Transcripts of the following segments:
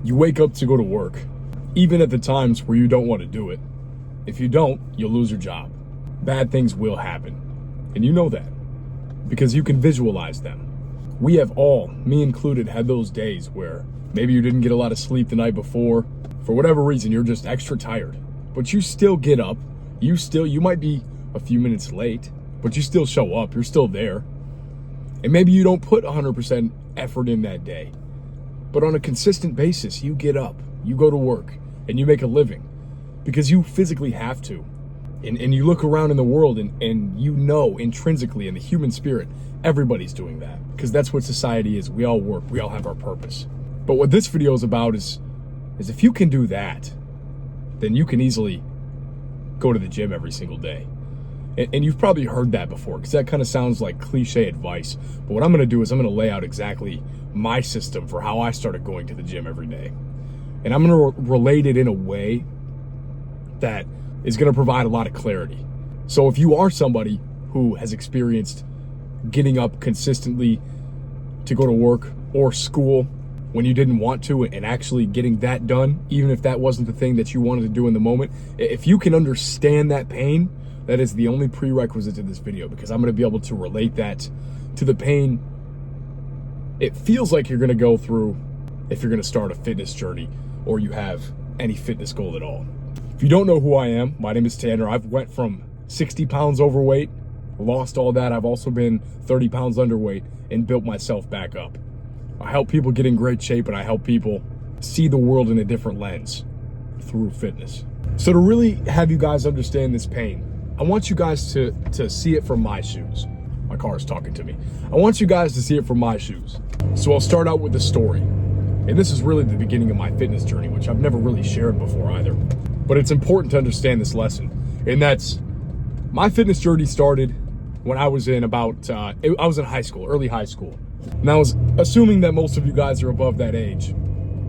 You wake up to go to work, even at the times where you don't want to do it. If you don't, you'll lose your job. Bad things will happen. And you know that because you can visualize them. We have all, me included, had those days where maybe you didn't get a lot of sleep the night before. For whatever reason, you're just extra tired. But you still get up. You might be a few minutes late, but you still show up. You're still there. And maybe you don't put 100% effort in that day. But on a consistent basis, you get up, you go to work, and you make a living because you physically have to. And you look around in the world and you know intrinsically in the human spirit, everybody's doing that because that's what society is. We all work, we all have our purpose. But what this video is about is if you can do that, then you can easily go to the gym every single day. And you've probably heard that before because that kind of sounds like cliche advice. But what I'm going to do is I'm going to lay out exactly my system for how I started going to the gym every day. And I'm going to relate it in a way that is going to provide a lot of clarity. So if you are somebody who has experienced getting up consistently to go to work or school when you didn't want to and actually getting that done, even if that wasn't the thing that you wanted to do in the moment, if you can understand that pain, that is the only prerequisite to this video because I'm going to be able to relate that to the pain it feels like you're going to go through if you're going to start a fitness journey or you have any fitness goal at all. If you don't know who I am, my name is Tanner. I've went from 60 pounds overweight, lost all that. I've also been 30 pounds underweight and built myself back up. I help people get in great shape and I help people see the world in a different lens through fitness. So to really have you guys understand this pain, I want you guys to see it from my shoes. My car is talking to me. I want you guys to see it from my shoes. So I'll start out with a story. And this is really the beginning of my fitness journey, which I've never really shared before either. But it's important to understand this lesson. And that's my fitness journey started when I was in I was in high school, early high school. And I was assuming that most of you guys are above that age.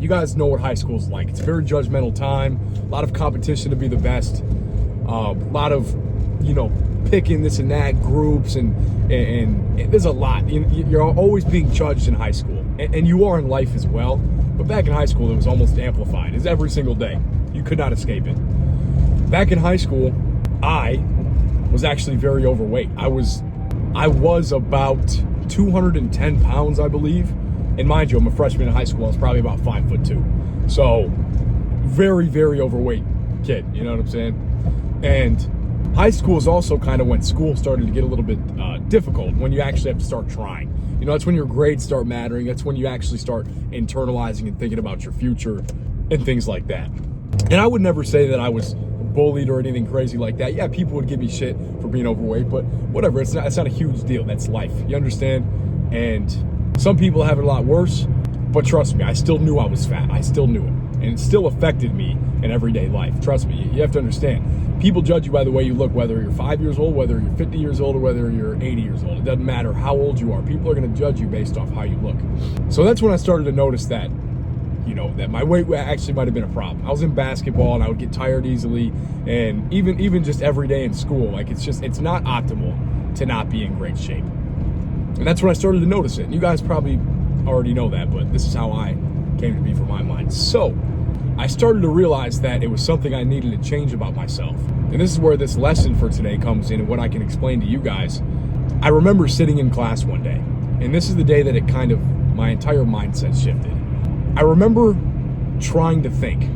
You guys know what high school is like. It's a very judgmental time, a lot of competition to be the best, a lot of, picking this and that groups and there's a lot. You're always being judged in high school and you are in life as well. But back in high school, it was almost amplified. It's every single day. You could not escape it. Back in high school, I was actually very overweight. I was about 210 pounds, I believe. And mind you, I'm a freshman in high school. I was probably about 5'2". So very, very overweight kid. You know what I'm saying? And high school is also kind of when school started to get a little bit difficult, when you actually have to start trying. That's when your grades start mattering. That's when you actually start internalizing and thinking about your future and things like that. And I would never say that I was bullied or anything crazy like that. Yeah, people would give me shit for being overweight, but whatever. It's not a huge deal. That's life. You understand? And some people have it a lot worse, but trust me, I still knew I was fat. I still knew it. And it still affected me in everyday life. Trust me, you have to understand. People judge you by the way you look, whether you're 5 years old, whether you're 50 years old, or whether you're 80 years old. It doesn't matter how old you are. People are going to judge you based off how you look. So that's when I started to notice that, that my weight actually might have been a problem. I was in basketball and I would get tired easily. And even just every day in school, it's not optimal to not be in great shape. And that's when I started to notice it. And you guys probably already know that, but this is how I came to be for my mind. So I started to realize that it was something I needed to change about myself. And this is where this lesson for today comes in and what I can explain to you guys. I remember sitting in class one day, and this is the day that my entire mindset shifted. I remember trying to think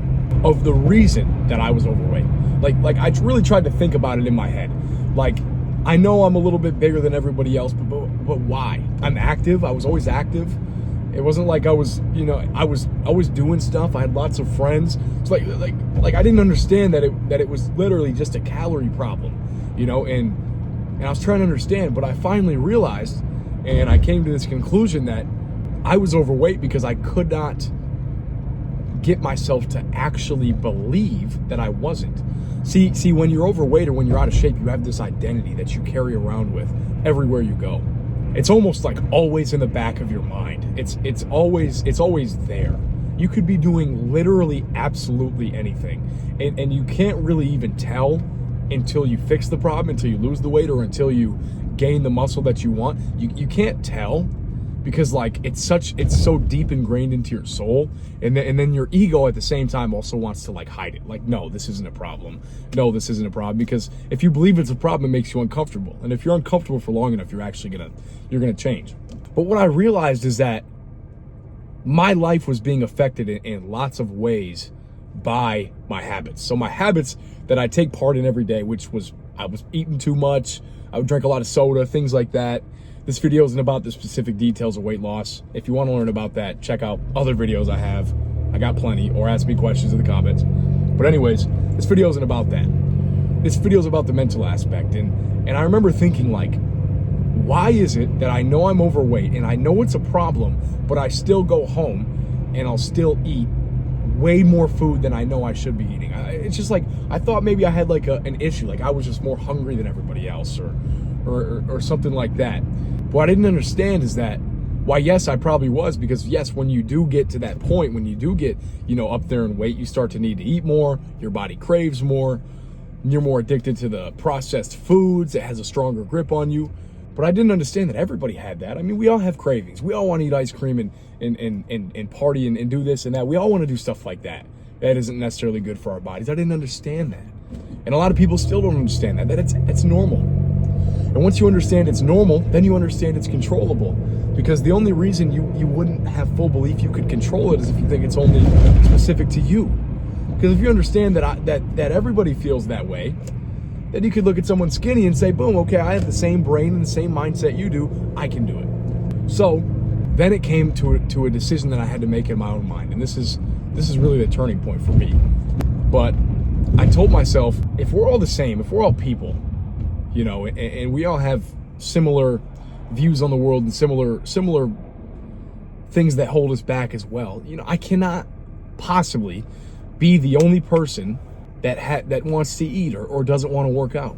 of the reason that I was overweight. Like I really tried to think about it in my head. Like, I know I'm a little bit bigger than everybody else, but why? I'm active. I was always active. It wasn't like I was, I was always doing stuff. I had lots of friends. It's like I didn't understand that it was literally just a calorie problem, and I was trying to understand, but I finally realized, and I came to this conclusion that I was overweight because I could not get myself to actually believe that I wasn't. See, when you're overweight or when you're out of shape, you have this identity that you carry around with everywhere you go. It's almost like always in the back of your mind. It's always there. You could be doing literally absolutely anything. And you can't really even tell until you fix the problem, until you lose the weight, or until you gain the muscle that you want. You can't tell because like it's so deep ingrained into your soul, and then your ego at the same time also wants to like hide it. Like, no, this isn't a problem. No, this isn't a problem, because if you believe it's a problem, it makes you uncomfortable. And if you're uncomfortable for long enough, you're gonna change. But what I realized is that my life was being affected in lots of ways by my habits. So my habits that I take part in every day, which was I was eating too much, I would drink a lot of soda, things like that. This video isn't about the specific details of weight loss. If you want to learn about that, check out other videos I have. I got plenty, or ask me questions in the comments. But anyways, this video isn't about that. This video is about the mental aspect. And I remember thinking, like, why is it that I know I'm overweight and I know it's a problem, but I still go home and I'll still eat way more food than I know I should be eating? It's just like, I thought maybe I had like an issue, like I was just more hungry than everybody else, or something like that. What I didn't understand is that, why, yes, I probably was, because yes, when you do get to that point, when you do get, up there in weight, you start to need to eat more, your body craves more, you're more addicted to the processed foods, it has a stronger grip on you. But I didn't understand that everybody had that. I mean, we all have cravings. We all want to eat ice cream and party and do this and that. We all want to do stuff like that. That isn't necessarily good for our bodies. I didn't understand that. And a lot of people still don't understand that it's normal. And once you understand it's normal, then you understand it's controllable. Because the only reason you wouldn't have full belief you could control it is if you think it's only specific to you. Because if you understand that everybody feels that way, then you could look at someone skinny and say, boom, okay, I have the same brain and the same mindset you do, I can do it. So then it came to a decision that I had to make in my own mind. And this is really the turning point for me. But I told myself, if we're all the same, if we're all people, and we all have similar views on the world and similar things that hold us back as well, I cannot possibly be the only person that wants to eat or doesn't want to work out.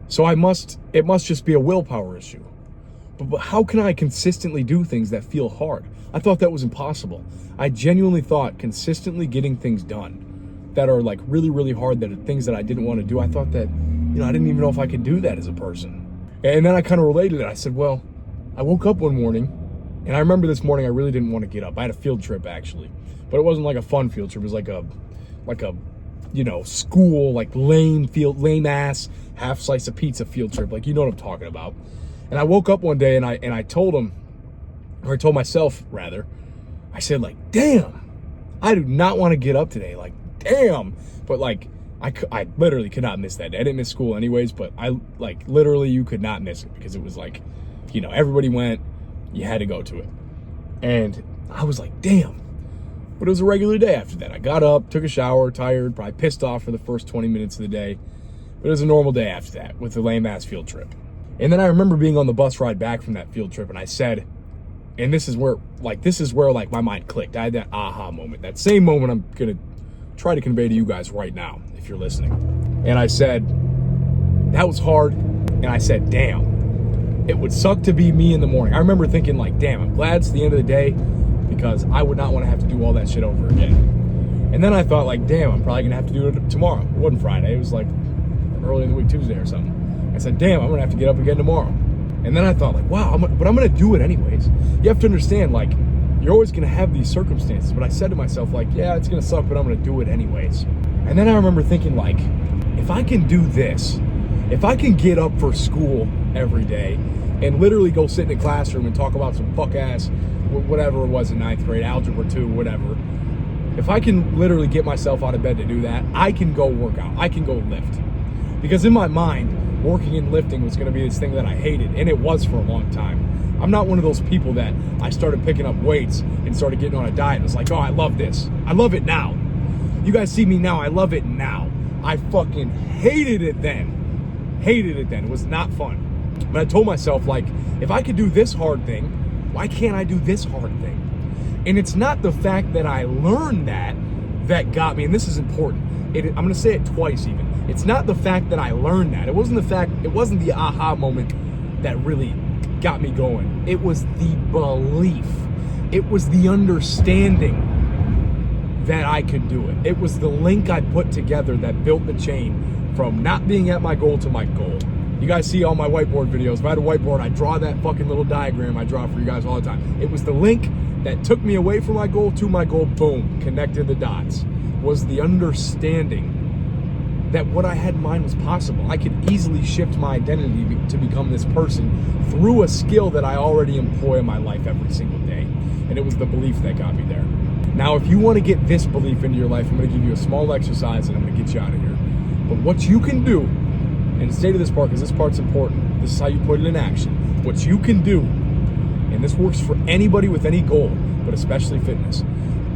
So it must just be a willpower issue. But how can I consistently do things that feel hard? I thought that was impossible. I genuinely thought consistently getting things done that are like really, really hard, that are things that I didn't want to do, I thought that, I didn't even know if I could do that as a person. And then I kind of related it. I said, well, I woke up one morning, and I remember this morning I really didn't want to get up. I had a field trip actually, but it wasn't like a fun field trip. It was like a school, like lame ass half slice of pizza field trip. Like, you know what I'm talking about. And I woke up one day and I told myself rather, I said, like, damn, I do not want to get up today. Like, damn. But like, I literally could not miss that day. I didn't miss school anyways, but I like literally you could not miss it, because it was like, everybody went, you had to go to it. And I was like, damn. But it was a regular day after that. I got up, took a shower, tired, probably pissed off for the first 20 minutes of the day. But it was a normal day after that with the lame ass field trip. And then I remember being on the bus ride back from that field trip, and I said, and this is where my mind clicked. I had that aha moment. That same moment I'm gonna try to convey to you guys right now, if you're listening. And I said, that was hard. And I said, damn, it would suck to be me in the morning. I remember thinking, like, damn, I'm glad it's the end of the day, because I would not want to have to do all that shit over again. And then I thought, like, damn, I'm probably gonna have to do it tomorrow. It wasn't Friday, it was like early in the week, Tuesday or something. I said, damn, I'm gonna have to get up again tomorrow. And then I thought, like, wow, but I'm gonna do it anyways. You have to understand, like, you're always gonna have these circumstances. But I said to myself, like, yeah, it's gonna suck, but I'm gonna do it anyways. And then I remember thinking, like, if I can do this, if I can get up for school every day and literally go sit in a classroom and talk about some fuck ass, whatever it was in 9th grade, algebra 2, whatever. If I can literally get myself out of bed to do that, I can go work out. I can go lift. Because in my mind, working and lifting was going to be this thing that I hated, and it was for a long time. I'm not one of those people that I started picking up weights and started getting on a diet and was like, oh, I love this. I love it now. You guys see me now. I love it now. I fucking hated it then. Hated it then. It was not fun. But I told myself, like, if I could do this hard thing, why can't I do this hard thing? And it's not the fact that I learned that got me, and this is important. I'm going to say it twice even. It's not the fact that I learned that. It wasn't the aha moment that really got me going. It was the belief. It was the understanding that I could do it. It was the link I put together that built the chain from not being at my goal to my goal. You guys see all my whiteboard videos. If I had a whiteboard, I draw that fucking little diagram I draw for you guys all the time. It was the link that took me away from my goal to my goal. Boom, connected the dots. Was the understanding that what I had in mind was possible. I could easily shift my identity to become this person through a skill that I already employ in my life every single day. And it was the belief that got me there. Now, if you want to get this belief into your life, I'm going to give you a small exercise and I'm going to get you out of here. But what you can do, and stay to this part because this part's important. This is how you put it in action. What you can do, and this works for anybody with any goal, but especially fitness,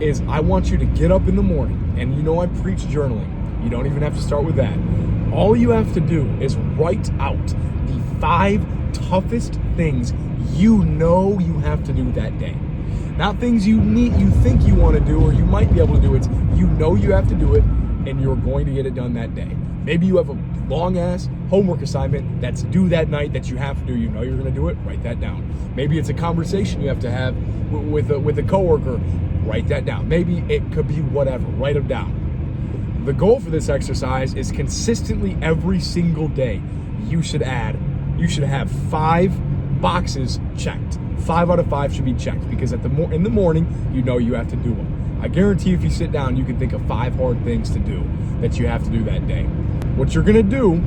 is I want you to get up in the morning, and you know I preach journaling. You don't even have to start with that. All you have to do is write out the 5 toughest things you know you have to do that day. Not things you think you want to do or you might be able to do. It's you know you have to do it and you're going to get it done that day. Maybe you have a long-ass homework assignment that's due that night that you have to do. You know you're going to do it. Write that down. Maybe it's a conversation you have to have with a coworker. Write that down. Maybe it could be whatever. Write them down. The goal for this exercise is consistently every single day, you should have 5 boxes checked. 5 out of 5 should be checked because in the morning, you know you have to do them. I guarantee if you sit down, you can think of 5 hard things to do that you have to do that day. What you're gonna do,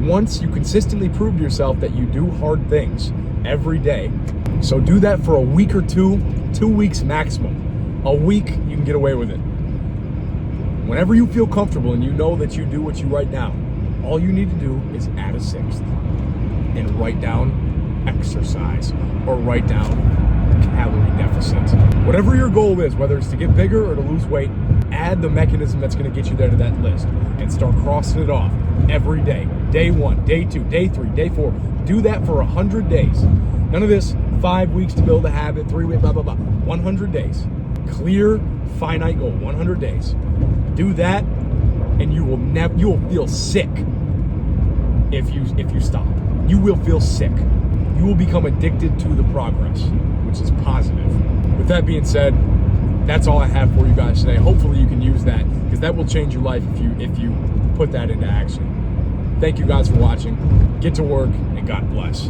once you consistently prove to yourself that you do hard things every day, so do that for a week or 2 weeks maximum. A week, you can get away with it. Whenever you feel comfortable and you know that you do what you write down, all you need to do is add a 6th and write down exercise or write down calorie deficit. Whatever your goal is, whether it's to get bigger or to lose weight, add the mechanism that's going to get you there to that list and start crossing it off every day. Day 1, day 2, day 3, day 4. Do that for 100 days. None of this 5 weeks to build a habit, 3 weeks, blah, blah, blah. 100 days. Clear, finite goal, 100 days. Do that, and you will feel sick if you stop. You will feel sick. You will become addicted to the progress, which is positive. With that being said, that's all I have for you guys today. Hopefully you can use that because that will change your life if you put that into action. Thank you guys for watching. Get to work, and God bless.